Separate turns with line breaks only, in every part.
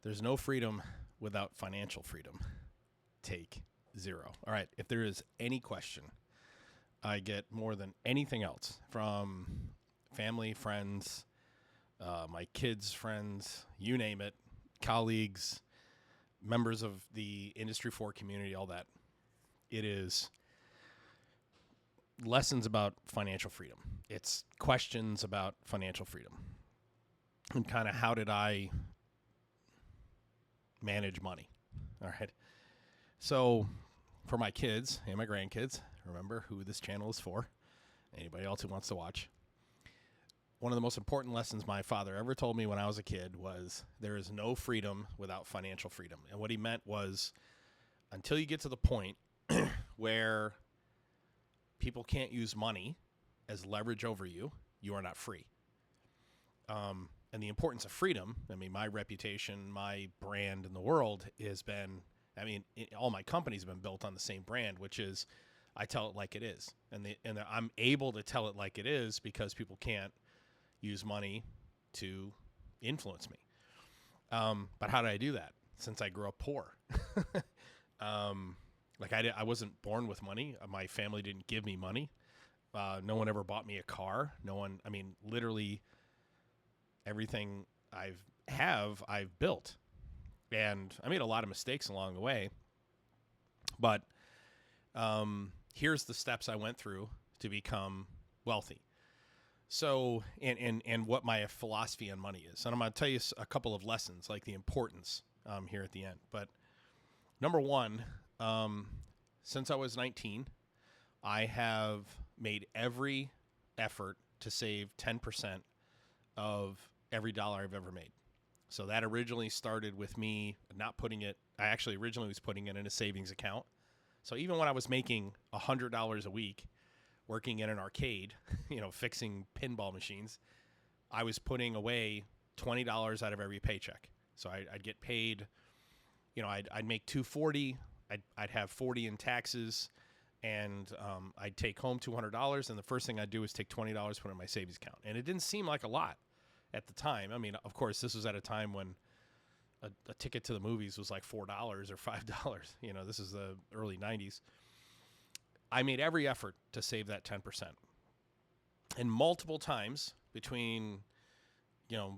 There's no freedom without financial freedom. Take 0. All right. If there is any question I get more than anything else from family, friends, my kids' friends, you name it, colleagues, members of the Industry 4 community, all that, it is lessons about financial freedom. It's questions about financial freedom and kind of how did I manage money. All right. So for my kids and my grandkids, remember who this channel is for, anybody else who wants to watch. One of the most important lessons my father ever told me when I was a kid was there is no freedom without financial freedom. And what he meant was until you get to the point where people can't use money as leverage over you, you are not free. And the importance of freedom, I mean, my reputation, my brand in the world has been, all my companies have been built on the same brand, which is I tell it like it is. And I'm able to tell it like it is because people can't use money to influence me. But how did I do that? Since I grew up poor. I wasn't born with money. My family didn't give me money. No one ever bought me a car. Literally everything I've built. And I made a lot of mistakes along the way. But here's the steps I went through to become wealthy. So, and what my philosophy on money is. And I'm going to tell you a couple of lessons, like the importance here at the end. But number one, since I was 19, I have made every effort to save 10% of every dollar I've ever made. So that originally started with me not putting it, I actually originally was putting it in a savings account. So even when I was making $100 a week, working in an arcade, fixing pinball machines, I was putting away $20 out of every paycheck. So I'd get paid, I'd make $240, I'd have $40 in taxes, and I'd take home $200. And the first thing I'd do is take $20, put it in my savings account. And it didn't seem like a lot at the time. I mean, of course, this was at a time when a ticket to the movies was like $4 or $5. This is the early 90s. I made every effort to save that 10%. And multiple times between,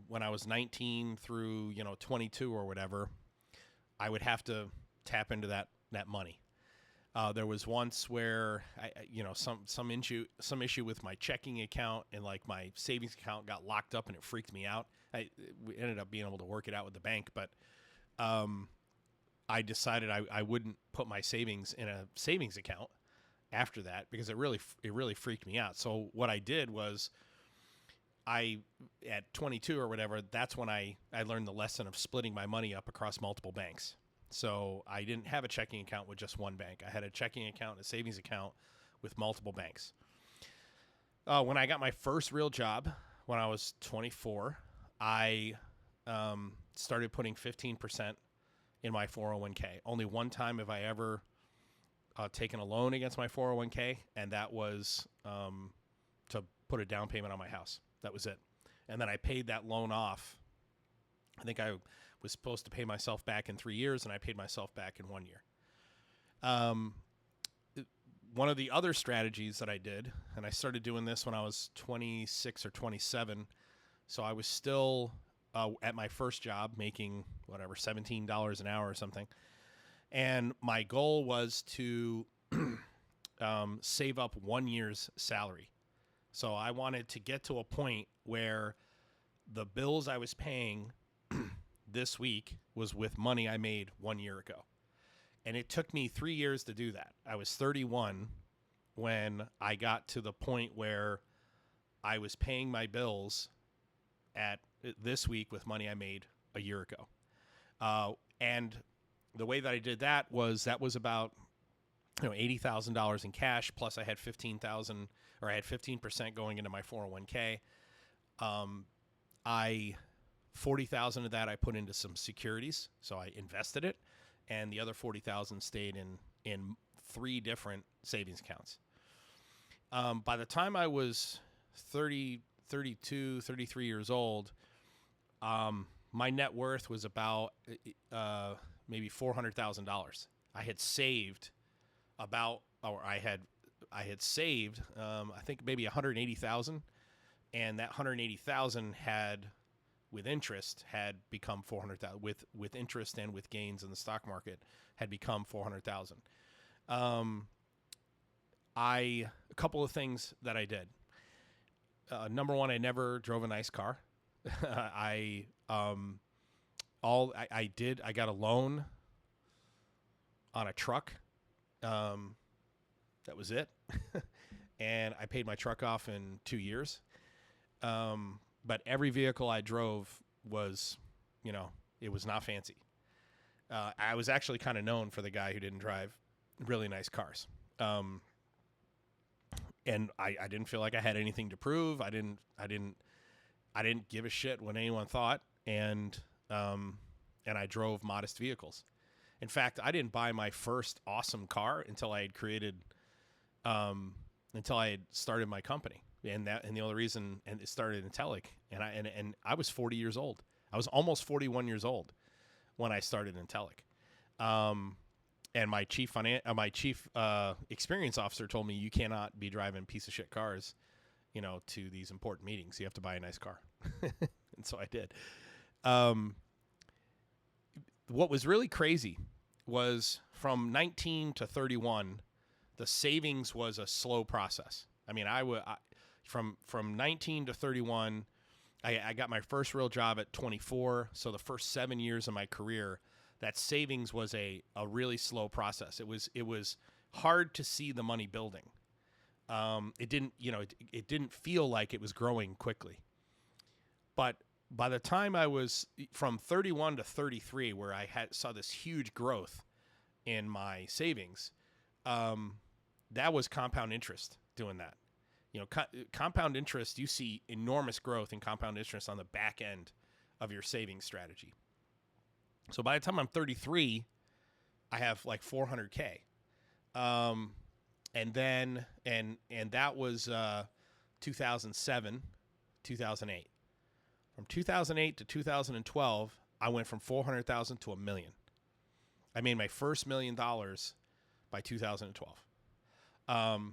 when I was 19 through, 22 or whatever, I would have to tap into that money. There was once where some issue with my checking account, and like my savings account got locked up and it freaked me out. We ended up being able to work it out with the bank, but I decided I wouldn't put my savings in a savings account after that because it really freaked me out. So what I did was at 22 or whatever, that's when I learned the lesson of splitting my money up across multiple banks. So I didn't have a checking account with just one bank. I had a checking account and a savings account with multiple banks. When I got my first real job when I was 24, I started putting 15% in my 401k. Only one time have I ever taken a loan against my 401k, and that was to put a down payment on my house. That was it. And then I paid that loan off. I think I was supposed to pay myself back in 3 years, and I paid myself back in 1 year. One of the other strategies that I did, and I started doing this when I was 26 or 27, so I was still at my first job making $17 an hour or something. And my goal was to save up 1 year's salary. So I wanted to get to a point where the bills I was paying this week was with money I made 1 year ago. And it took me 3 years to do that. I was 31 when I got to the point where I was paying my bills at this week with money I made a year ago. And the way that I did that was about $80,000 in cash, plus I had $15,000, or I had 15% going into my 401k. $40,000 of that I put into some securities, so I invested it, and the other $40,000 stayed in 3 different savings accounts. By the time I was 30, 32, 33 years old, my net worth was about maybe $400,000. I had saved I had saved I think maybe 180,000, and that 180,000 had, with interest, had become 400,000. With interest and with gains in the stock market, had become 400,000. A couple of things that I did. Number one, I never drove a nice car. I got a loan on a truck. That was it. And I paid my truck off in 2 years. But every vehicle I drove was, it was not fancy. I was actually kind of known for the guy who didn't drive really nice cars. And I didn't feel like I had anything to prove. I didn't give a shit what anyone thought. And I drove modest vehicles. In fact, I didn't buy my first awesome car until I had started my company. And the only reason, and it started Intellic, and I was 40 years old. I was almost 41 years old when I started Intellic. And my chief experience officer told me, you cannot be driving piece of shit cars, to these important meetings. You have to buy a nice car. And so I did. What was really crazy was from 19 to 31, the savings was a slow process. I mean, from 19 to 31, I got my first real job at 24. So the first 7 years of my career, that savings was a really slow process. It was hard to see the money building. It didn't feel like it was growing quickly. But by the time I was from 31 to 33, where I saw this huge growth in my savings, that was compound interest doing that. Compound interest, you see enormous growth in compound interest on the back end of your savings strategy. So by the time I'm 33, I have like 400K. And that was 2007, 2008. From 2008 to 2012, I went from 400,000 to $1 million. I made my first $1 million by 2012.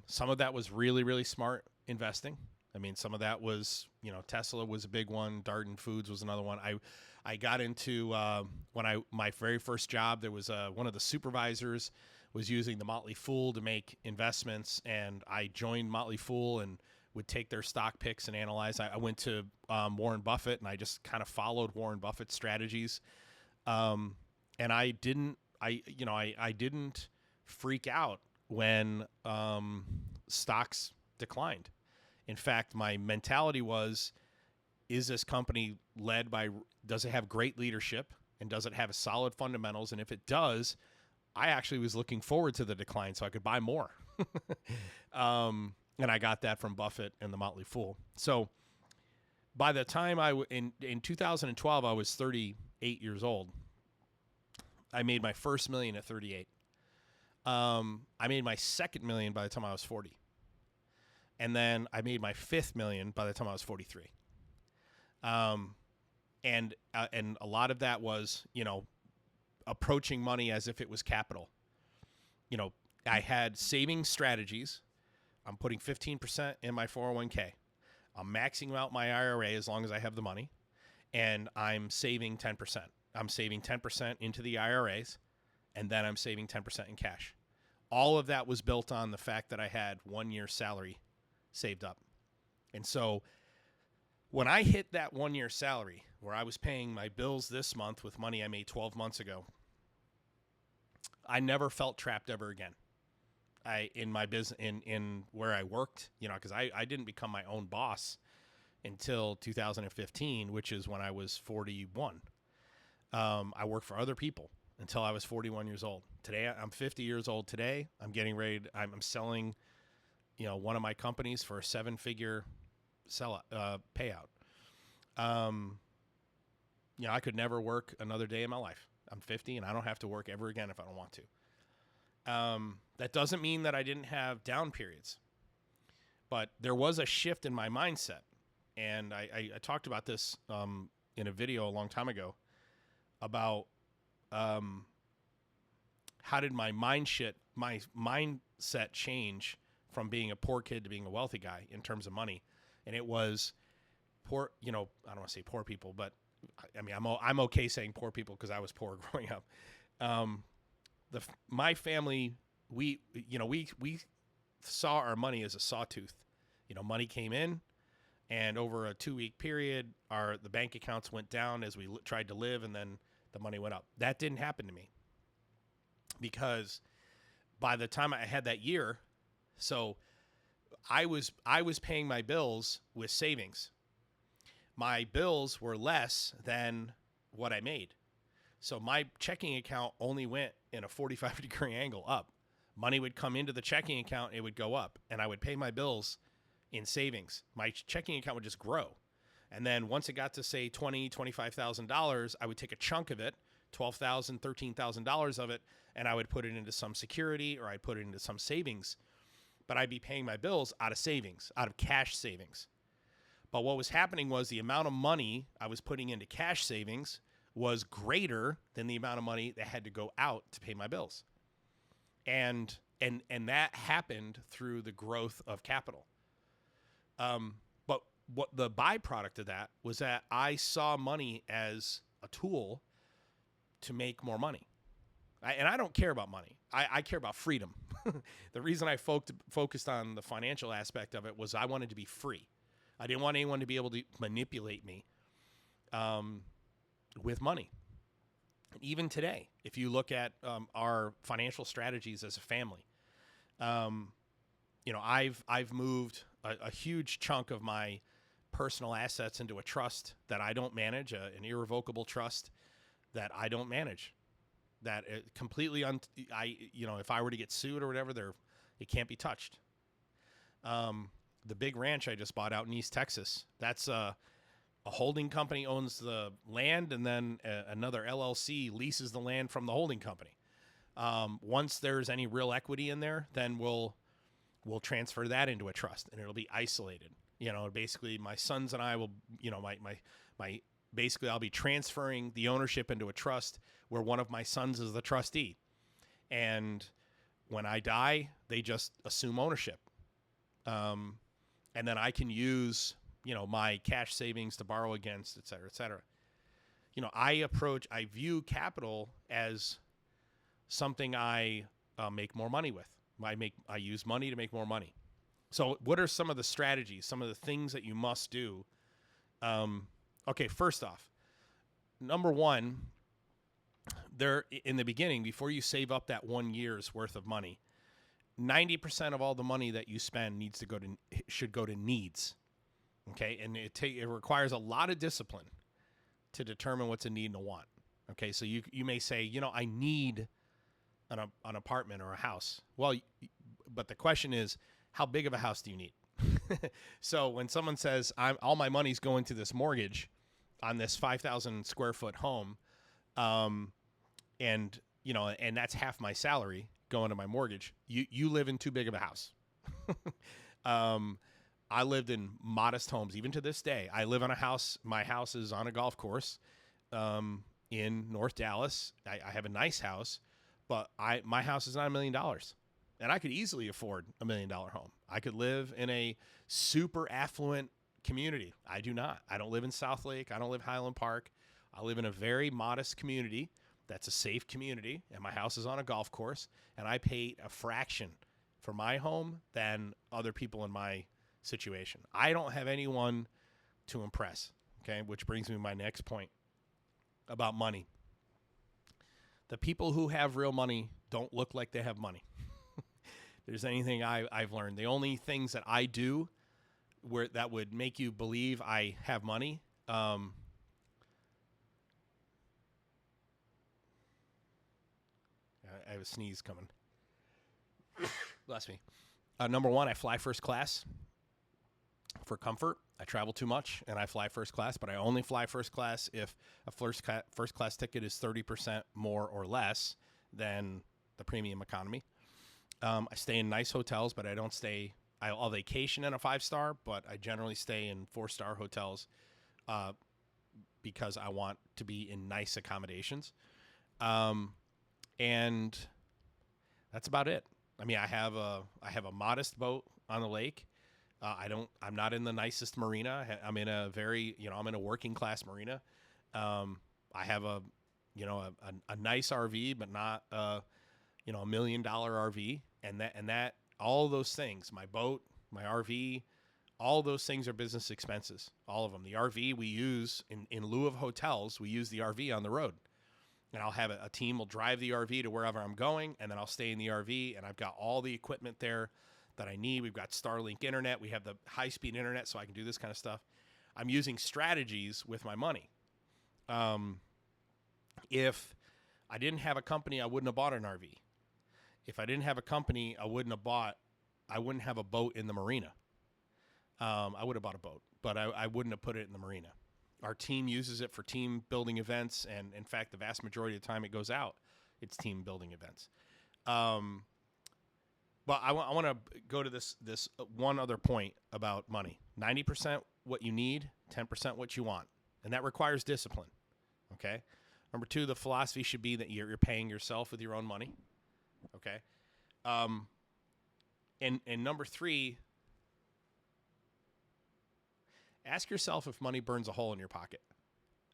Some of that was really, really smart investing. I mean, some of that was, Tesla was a big one. Darden Foods was another one. I got into, my very first job, there was one of the supervisors was using the Motley Fool to make investments, and I joined Motley Fool and would take their stock picks and analyze. I went to Warren Buffett, and I just kind of followed Warren Buffett's strategies. And I didn't freak out when stocks declined. In fact, my mentality was, is this company does it have great leadership, and does it have solid fundamentals? And if it does, I actually was looking forward to the decline so I could buy more. And I got that from Buffett and the Motley Fool. So by the time in 2012, I was 38 years old. I made my first $1 million at 38. I made my second $1 million by the time I was 40. And then I made my fifth $1 million by the time I was 43. And a lot of that was, approaching money as if it was capital. I had saving strategies. I'm putting 15% in my 401k. I'm maxing out my IRA as long as I have the money, and I'm saving 10%. I'm saving 10% into the IRAs, and then I'm saving 10% in cash. All of that was built on the fact that I had 1 year's salary saved up. And so when I hit that 1 year salary, where I was paying my bills this month with money I made 12 months ago, I never felt trapped ever again. In my business, in where I worked, because I didn't become my own boss until 2015, which is when I was 41. I worked for other people until I was 41 years old. Today, I'm 50 years old today. I'm getting ready. I'm selling, one of my companies for a 7-figure payout. I could never work another day in my life. I'm 50 and I don't have to work ever again if I don't want to. That doesn't mean that I didn't have down periods, but there was a shift in my mindset. And I talked about this in a video a long time ago about how did my mindset change from being a poor kid to being a wealthy guy in terms of money. And it was poor, I don't want to say poor people, but I mean, I'm okay saying poor people because I was poor growing up. My family, we saw our money as a sawtooth. Money came in, and over a 2-week period, the bank accounts went down as we tried to live, and then the money went up. That didn't happen to me because by the time I had that year, so I was paying my bills with savings. My bills were less than what I made. So my checking account only went in a 45-degree angle up. Money would come into the checking account, it would go up, and I would pay my bills in savings. My checking account would just grow. And then once it got to say $20,000, $25,000, I would take a chunk of it, $12,000, $13,000 of it, and I would put it into some security or I'd put it into some savings. But I'd be paying my bills out of savings, out of cash savings. But what was happening was the amount of money I was putting into cash savings was greater than the amount of money that had to go out to pay my bills. And that happened through the growth of capital. But what the byproduct of that was that I saw money as a tool to make more money. And I don't care about money. I care about freedom. The reason I focused on the financial aspect of it was I wanted to be free. I didn't want anyone to be able to manipulate me with money. And even today, if you look at our financial strategies as a family, I've moved a huge chunk of my personal assets into a trust that I don't manage, an irrevocable trust that I don't manage. That completely, if I were to get sued or whatever, it can't be touched. The big ranch I just bought out in East Texas, that's a holding company owns the land, and then another LLC leases the land from the holding company. Once there's any real equity in there, then we'll transfer that into a trust, and it'll be isolated. Basically, my sons and I will, basically I'll be transferring the ownership into a trust where one of my sons is the trustee. And when I die, they just assume ownership. And then I can use, my cash savings to borrow against, et cetera, et cetera. I view capital as something I make more money with. I use money to make more money. So what are some of the strategies, some of the things that you must do? Okay, first off, number one, in the beginning, before you save up that 1 year's worth of money, 90% of all the money that you spend should go to needs. Okay, and it requires a lot of discipline to determine what's a need and a want. Okay, so you may say, I need an apartment or a house. Well, but the question is, how big of a house do you need? So when someone says, all my money's going to this mortgage on this 5,000 square foot home, and that's half my salary going to my mortgage, you live in too big of a house. I lived in modest homes. Even to this day, I live in a house. My house is on a golf course in North Dallas. I have a nice house, but my house is not $1 million. And I could easily afford $1 million home. I could live in a super affluent community. I do not. I don't live in South Lake. I don't live Highland Park. I live in a very modest community that's a safe community, and my house is on a golf course, and I pay a fraction for my home than other people in my situation. I don't have anyone to impress, okay? Which brings me to my next point about money. The people who have real money don't look like they have money. If there's anything I've learned, the only things that I do that would make you believe I have money, I have a sneeze coming. Bless me. Number one, I fly first class for comfort. I travel too much, and I fly first class, but I only fly first class if a first class ticket is 30% more or less than the premium economy. I stay in nice hotels, but I'll vacation in a 5-star, but I generally stay in 4-star hotels because I want to be in nice accommodations. And that's about it. I mean, I have a modest boat on the lake. I'm not in the nicest marina. I'm in a I'm in a working class marina. I have a nice RV, but not $1 million RV. And that all those things, my boat, my RV, all those things are business expenses. All of them. The RV we use in lieu of hotels, we use the RV on the road. And I'll have a team will drive the RV to wherever I'm going, and then I'll stay in the RV, and I've got all the equipment there that I need. We've got Starlink internet. We have the high-speed internet, so I can do this kind of stuff. I'm using strategies with my money. If I didn't have a company, I wouldn't have bought an RV. If I didn't have a company, I wouldn't have a boat in the marina. I would have bought a boat, but I wouldn't have put it in the marina. Our team uses it for team building events, and in fact, the vast majority of the time it goes out, it's team building events. But I want to go to this one other point about money. 90% what you need, 10% what you want, and that requires discipline. Okay. Number 2, the philosophy should be that you're paying yourself with your own money. Okay. And number 3. Ask yourself if money burns a hole in your pocket.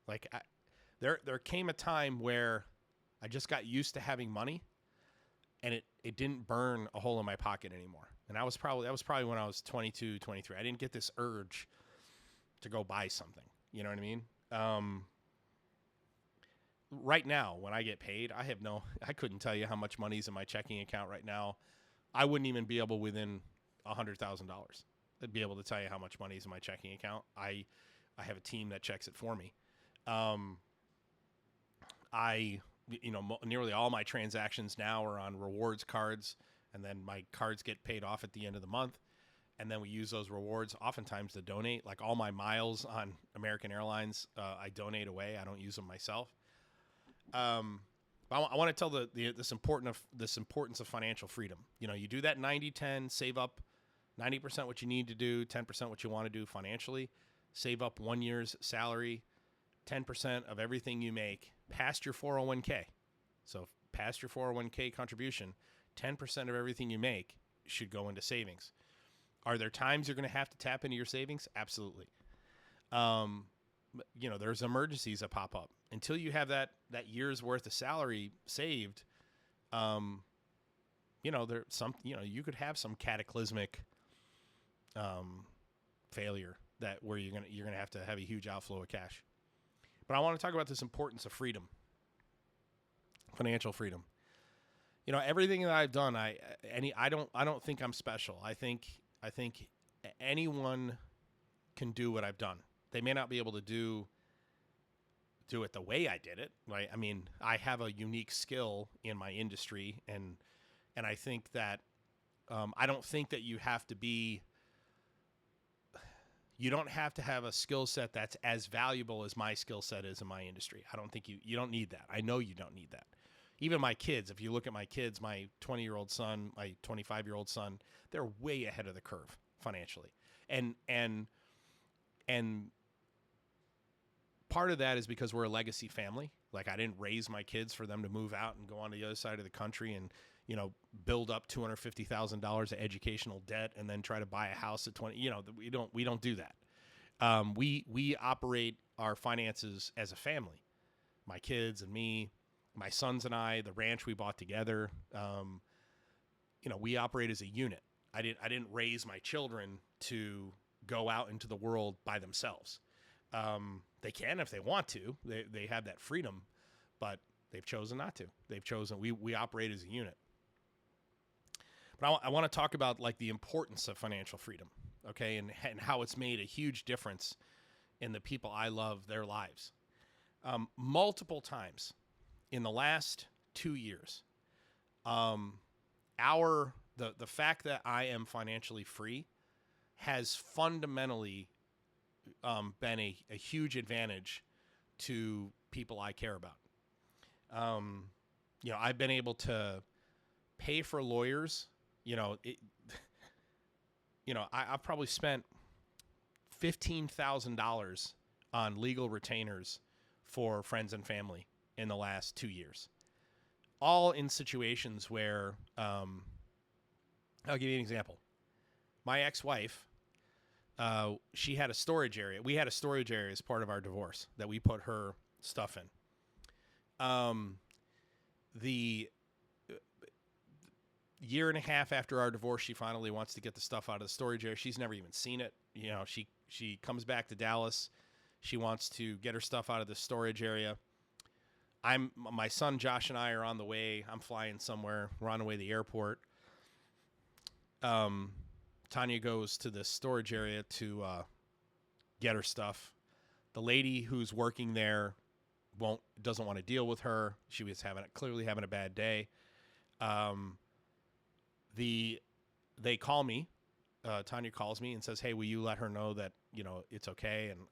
Like there came a time where I just got used to having money, and it didn't burn a hole in my pocket anymore. And that was probably when I was 22, 23. I didn't get this urge to go buy something. You know what I mean? Right now, when I get paid, I couldn't tell you how much money's in my checking account right now. I wouldn't even be able within $100,000. I'd be able to tell you how much money is in my checking account. I have a team that checks it for me. Nearly all my transactions now are on rewards cards, and then my cards get paid off at the end of the month. And then we use those rewards oftentimes to donate. Like all my miles on American Airlines, I donate away. I don't use them myself. I want to tell this importance of financial freedom. You do that 90-10, save up 90% what you need to do, 10% what you want to do financially, save up 1 year's salary, 10% of everything you make past your 401k. So past your 401k contribution, 10% of everything you make should go into savings. Are there times you're going to have to tap into your savings? Absolutely. There's emergencies that pop up. Until you have that year's worth of salary saved, you could have some cataclysmic failure where you're gonna have to have a huge outflow of cash. But I want to talk about this importance of freedom, financial freedom. Everything that I've done, I don't think I'm special. I think anyone can do what I've done. They may not be able to do it the way I did it, right? I mean, I have a unique skill in my industry, and I think that I don't think that you don't have to have a skill set that's as valuable as my skill set is in my industry. I don't think you don't need that. I know you don't need that. Even my kids, if you look at my kids, my 20-year-old son, my 25-year-old son, they're way ahead of the curve financially. And part of that is because we're a legacy family. Like, I didn't raise my kids for them to move out and go on the other side of the country and, build up $250,000 of educational debt and then try to buy a house at 20. We don't do that. We operate our finances as a family. My kids and me, my sons and I, the ranch we bought together. We operate as a unit. I didn't raise my children to go out into the world by themselves. They can if they want to. They have that freedom, but they've chosen not to. We operate as a unit. But I want to talk about like the importance of financial freedom, okay, and how it's made a huge difference in the people I love, their lives. Multiple times in the last 2 years, the fact that I am financially free has fundamentally been a huge advantage to people I care about. I've been able to pay for lawyers. I've probably spent $15,000 on legal retainers for friends and family in the last 2 years. All in situations where, I'll give you an example. My ex-wife, she had a storage area. We had a storage area as part of our divorce that we put her stuff in. The year and a half after our divorce, she finally wants to get the stuff out of the storage area. She's never even seen it. You know, she comes back to Dallas. She wants to get her stuff out of the storage area. My son Josh and I are on the way. I'm flying somewhere. We're on the way to the airport. Tanya goes to the storage area to get her stuff. The lady who's working there doesn't want to deal with her. She was clearly having a bad day. They call me. Tanya calls me and says, "Hey, will you let her know that, you know, it's okay?" And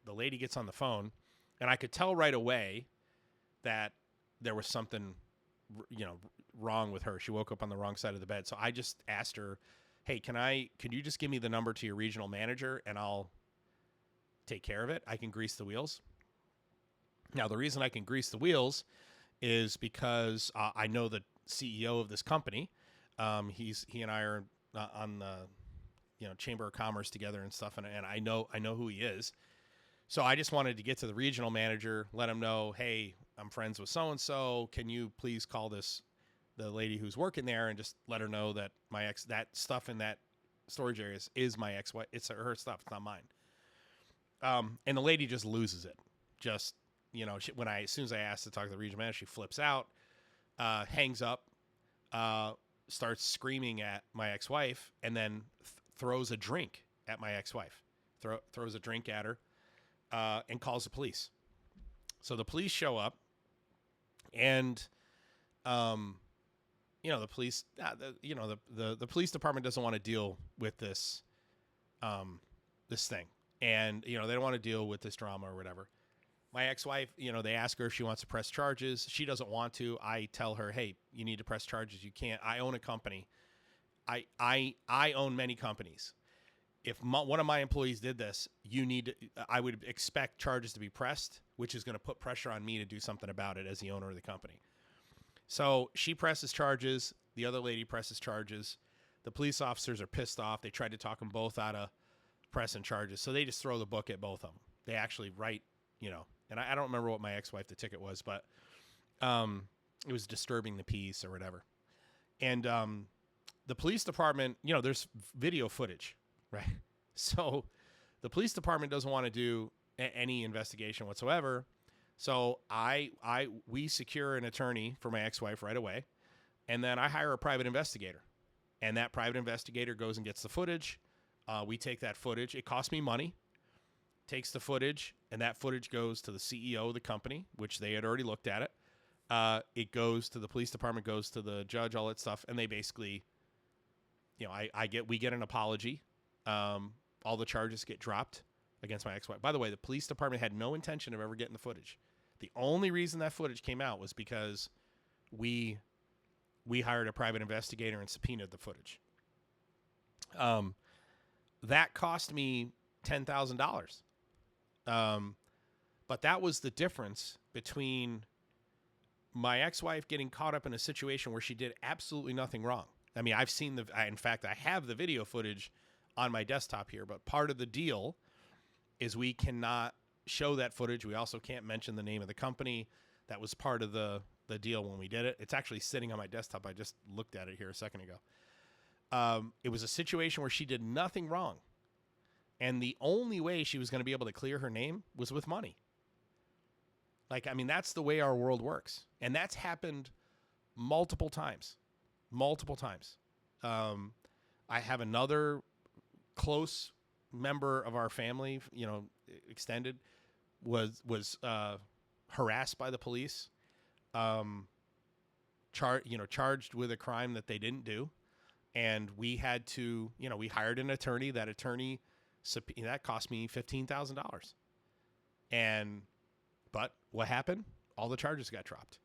the lady gets on the phone, and I could tell right away that there was something, you know, wrong with her. She woke up on the wrong side of the bed. So I just asked her, "Hey, can you just give me the number to your regional manager and I'll take care of it? I can grease the wheels." Now, the reason I can grease the wheels is because I know the CEO of this company. He and I are on the, you know, Chamber of Commerce together and stuff, and I know who he is. So I just wanted to get to the regional manager, let him know, "Hey, I'm friends with so and so. Can you please call the lady who's working there and just let her know that that stuff in that storage area is my ex-wife. It's her stuff. It's not mine." And the lady just loses it. Just, you know, as soon as I asked to talk to the regional manager, she flips out, hangs up, starts screaming at my ex-wife, and then throws a drink at my ex-wife. Throws a drink at her, and calls the police. So the police show up, and, you know, the police, the police department doesn't want to deal with this, this thing. And, you know, they don't want to deal with this drama or whatever. My ex-wife, you know, they ask her if she wants to press charges. She doesn't want to. I tell her, "Hey, you need to press charges. You can't. I own a company. I own many companies. If one of my employees did this, I would expect charges to be pressed, which is going to put pressure on me to do something about it as the owner of the company." So she presses charges. The other lady presses charges. The police officers are pissed off. They tried to talk them both out of pressing charges. So they just throw the book at both of them. They actually write, you know, and I don't remember what my ex-wife, the ticket was, but it was disturbing the peace or whatever. And the police department, you know, there's video footage, right? So the police department doesn't want to do any investigation whatsoever. So we secure an attorney for my ex-wife right away, and then I hire a private investigator, and that private investigator goes and gets the footage. We take that footage. It costs me money. Takes the footage, and that footage goes to the CEO of the company, which they had already looked at it. It goes to the police department, goes to the judge, all that stuff, and they basically, you know, we get an apology. All the charges get dropped against my ex-wife. By the way, the police department had no intention of ever getting the footage. The only reason that footage came out was because we hired a private investigator and subpoenaed the footage. That cost me $10,000. But that was the difference between my ex-wife getting caught up in a situation where she did absolutely nothing wrong. I mean, in fact, I have the video footage on my desktop here, but part of the deal is we cannot show that footage. We also can't mention the name of the company. That was part of the deal when we did it. It's actually sitting on my desktop. I just looked at it here a second ago. It was a situation where she did nothing wrong. And the only way she was going to be able to clear her name was with money. Like, I mean, that's the way our world works. And that's happened multiple times. I have another close member of our family, you know, extended, was harassed by the police, charged with a crime that they didn't do. And we had to, you know, we hired an attorney. That attorney, that cost me $15,000. But what happened? All the charges got dropped.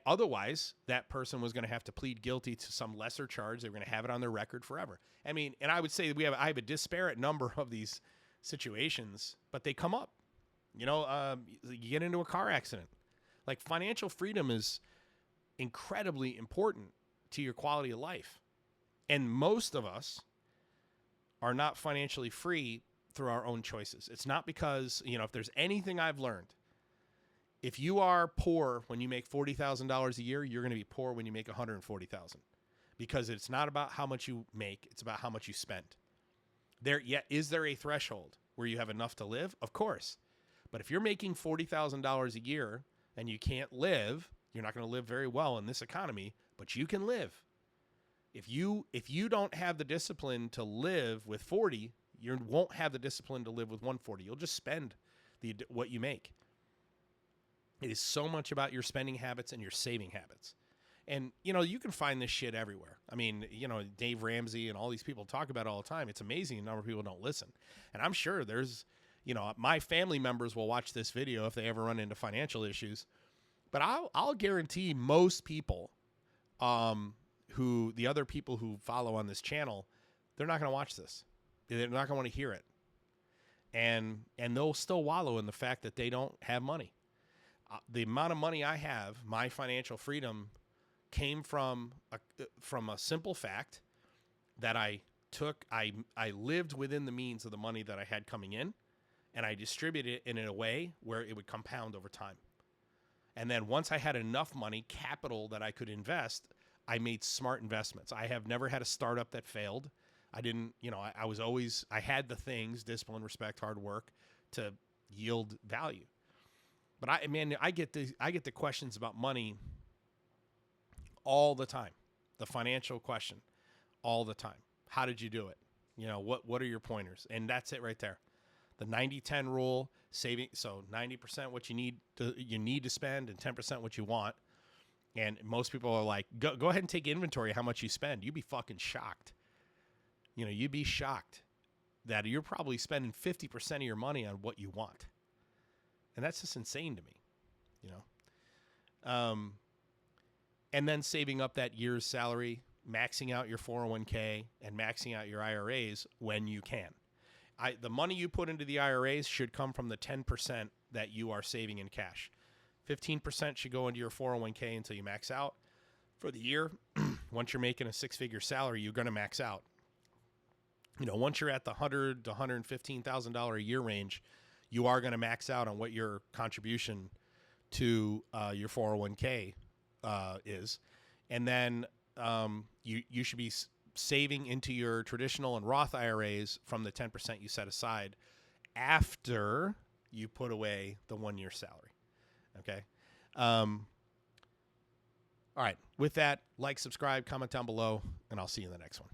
Otherwise, that person was going to have to plead guilty to some lesser charge. They were going to have it on their record forever. I mean, and I would say I have a disparate number of these situations, but they come up. You know, you get into a car accident. Like, financial freedom is incredibly important to your quality of life. And most of us are not financially free through our own choices. It's not because, you know, if there's anything I've learned, if you are poor when you make $40,000 a year, you're going to be poor when you make $140,000, because it's not about how much you make. It's about how much you spend. Is there a threshold where you have enough to live? Of course. But if you're making $40,000 a year and you can't live, you're not going to live very well in this economy, but you can live. If you don't have the discipline to live with 40, you won't have the discipline to live with 140. You'll just spend what you make. It is so much about your spending habits and your saving habits. And, you know, you can find this shit everywhere. I mean, you know, Dave Ramsey and all these people talk about it all the time. It's amazing the number of people don't listen. And I'm sure there's, you know, my family members will watch this video if they ever run into financial issues. But I'll guarantee most people, the other people who follow on this channel, they're not going to watch this. They're not going to want to hear it. And they'll still wallow in the fact that they don't have money. The amount of money I have, my financial freedom, came from a simple fact that I lived within the means of the money that I had coming in, and I distributed it in a way where it would compound over time. And then once I had enough money, capital that I could invest, I made smart investments. I have never had a startup that failed. I didn't, you know, I had the things, discipline, respect, hard work, to yield value. But I get the questions about money all the time. The financial question all the time. How did you do it? You know, what are your pointers? And that's it right there. The 90-10 rule, saving, so 90% what you need to spend and 10% what you want. And most people are like, go ahead and take inventory of how much you spend. You'd be fucking shocked. You know, you'd be shocked that you're probably spending 50% of your money on what you want. And that's just insane to me, you know. And then saving up that year's salary, maxing out your 401k, and maxing out your IRAs when you can. The money you put into the IRAs should come from the 10% that you are saving in cash. 15% should go into your 401k until you max out. For the year, once you're making a six-figure salary, you're going to max out. You know, once you're at the $100,000 to $115,000 a year range, you are going to max out on what your contribution to your 401k is. And then you should be saving into your traditional and Roth IRAs from the 10% you set aside after you put away the 1 year salary. Okay. All right. With that, like, subscribe, comment down below, and I'll see you in the next one.